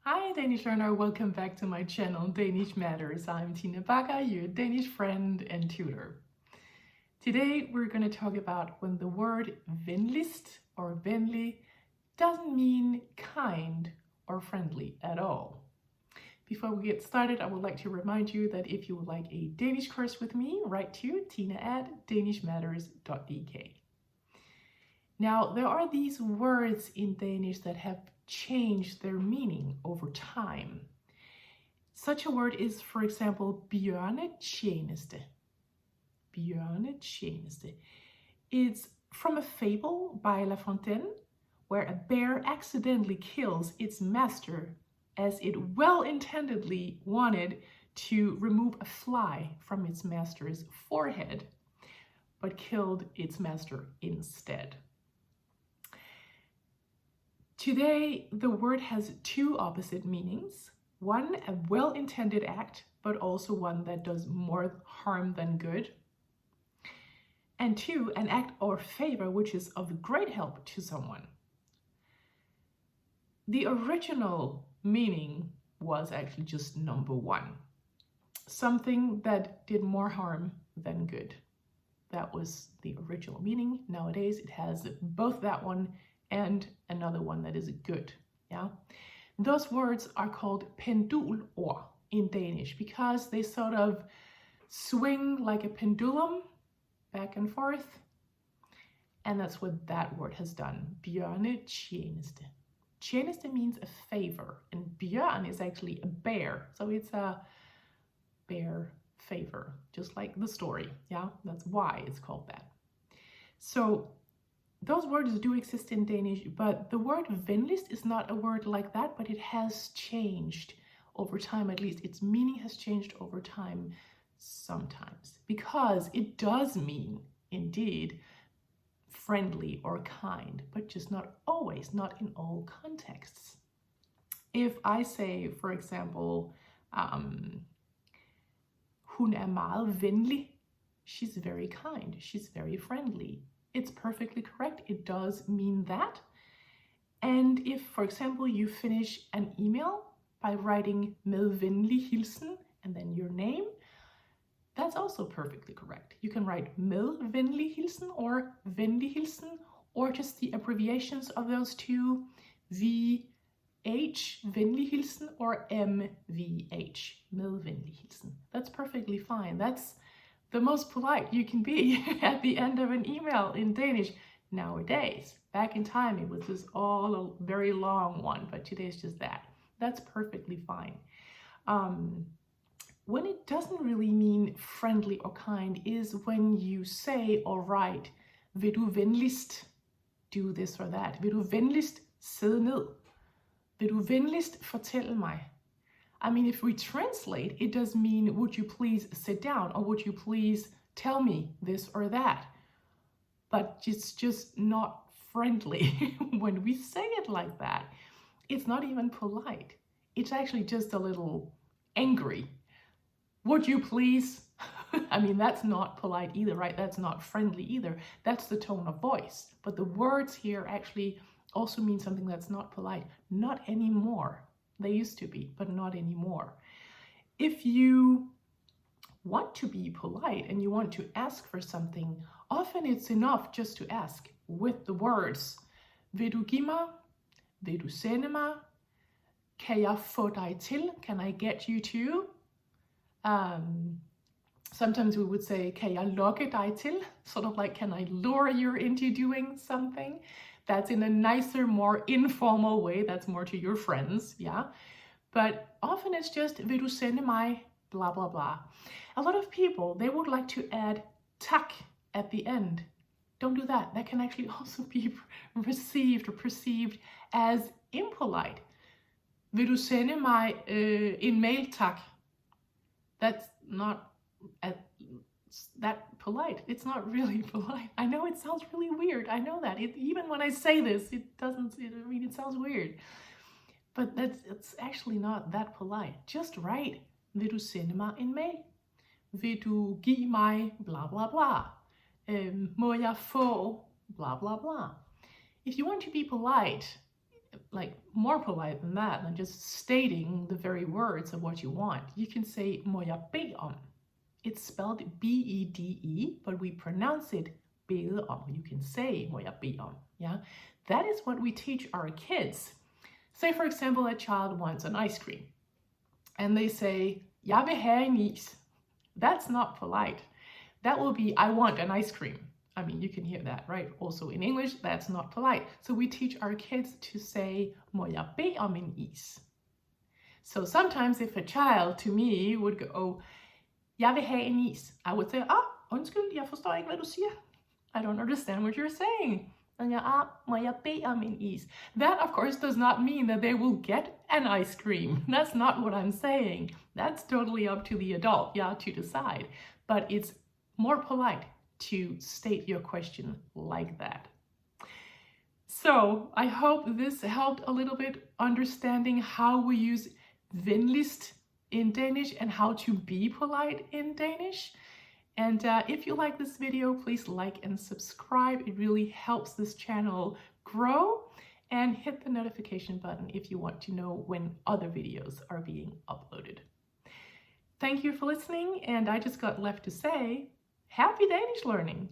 Hi Danish learner, welcome back to my channel Danish Matters. I'm Tina Bakker, your Danish friend and tutor. Today we're going to talk about when the word venligst or venlig doesn't mean kind or friendly at all. Before we get started, I would like to remind you that if you would like a Danish course with me, write to tina@danishmatters.dk. Now, there are these words in Danish that have changed their meaning over time. Such a word is, for example, Bjørnetjeneste. Bjørnetjeneste. It's from a fable by La Fontaine, where a bear accidentally kills its master as it well-intendedly wanted to remove a fly from its master's forehead, but killed its master instead. Today, the word has two opposite meanings. One, a well-intended act, but also one that does more harm than good. And two, an act or favor which is of great help to someone. The original meaning was actually just number one. Something that did more harm than good. That was the original meaning. Nowadays, it has both that one and another one that is good. Yeah, those words are called pendulord in Danish because they sort of swing like a pendulum back and forth, and that's what that word has done. Bjørnetjeneste. Tjeneste means a favor, and bjørn is actually a bear, so it's a bear favor, just like the story. Yeah, that's why it's called that. So those words do exist in Danish, but the word venligst is not a word like that, but it has changed over time. At least its meaning has changed over time sometimes, because it does mean, indeed, friendly or kind, but just not always, not in all contexts. If I say, for example, hun meget venlig, she's very kind, she's very friendly. It's perfectly correct. It does mean that. And if, for example, you finish an email by writing med venlig hilsen and then your name, that's also perfectly correct. You can write med venlig hilsen or venlig hilsen, or just the abbreviations of those two, VH, venlig hilsen, or MVH, med venlig hilsen. That's perfectly fine. That's the most polite you can be at the end of an email in Danish nowadays. Back in time, it was just all a very long one, but today it's just that. That's perfectly fine. When it doesn't really mean friendly or kind is when you say or write, vil du venligst do this or that? Vil du venligst sidde ned? Vil du venligst fortælle mig? I mean, if we translate, it does mean, would you please sit down, or would you please tell me this or that? But it's just not friendly when we say it like that. It's not even polite. It's actually just a little angry. Would you please? I mean, that's not polite either, right? That's not friendly either. That's the tone of voice. But the words here actually also mean something that's not polite. Not anymore. They used to be, but not anymore. If you want to be polite and you want to ask for something, often it's enough just to ask with the words, vil du give mig? Vil du sende mig? Kan jeg få dig til? Can I get you to? Sometimes we would say, kan jeg lokke dig til? Sort of like, can I lure you into doing something? That's in a nicer, more informal way. That's more to your friends, yeah? But often it's just, vil du sende mig, blah, blah, blah. A lot of people, they would like to add tak at the end. Don't do that. That can actually also be received or perceived as impolite. Vil du sende mig en mail, tak? That's not that polite. It's not really polite. I know it sounds really weird. I know that. Even when I say this, it sounds weird. But it's actually not that polite. Just write, vil du sende mig en mail? Vil du give mig blah blah blah? Må jeg få blah blah blah? If you want to be polite, like more polite than that, than just stating the very words of what you want. You can say må jeg bede om. It's spelled B-E-D-E, but we pronounce it bede om. You can say må jeg bede om. Yeah, that is what we teach our kids. Say, for example, a child wants an ice cream, and they say jeg vil have en is. That's not polite. That will be I want an ice cream. I mean, you can hear that, right? Also in English, that's not polite. So we teach our kids to say, må jeg bede om en is? So sometimes if a child to me would go, jeg vil have en is, I would say, undskyld, jeg forstår ikke, hvad du siger. I don't understand what you're saying. And må jeg bede om en is? That, of course, does not mean that they will get an ice cream. That's not what I'm saying. That's totally up to the adult, to decide. But it's more polite to state your question like that. So I hope this helped a little bit understanding how we use Venligst in Danish and how to be polite in Danish. And if you like this video, please like and subscribe. It really helps this channel grow. And hit the notification button if you want to know when other videos are being uploaded. Thank you for listening, and I just got left to say, happy Danish learning!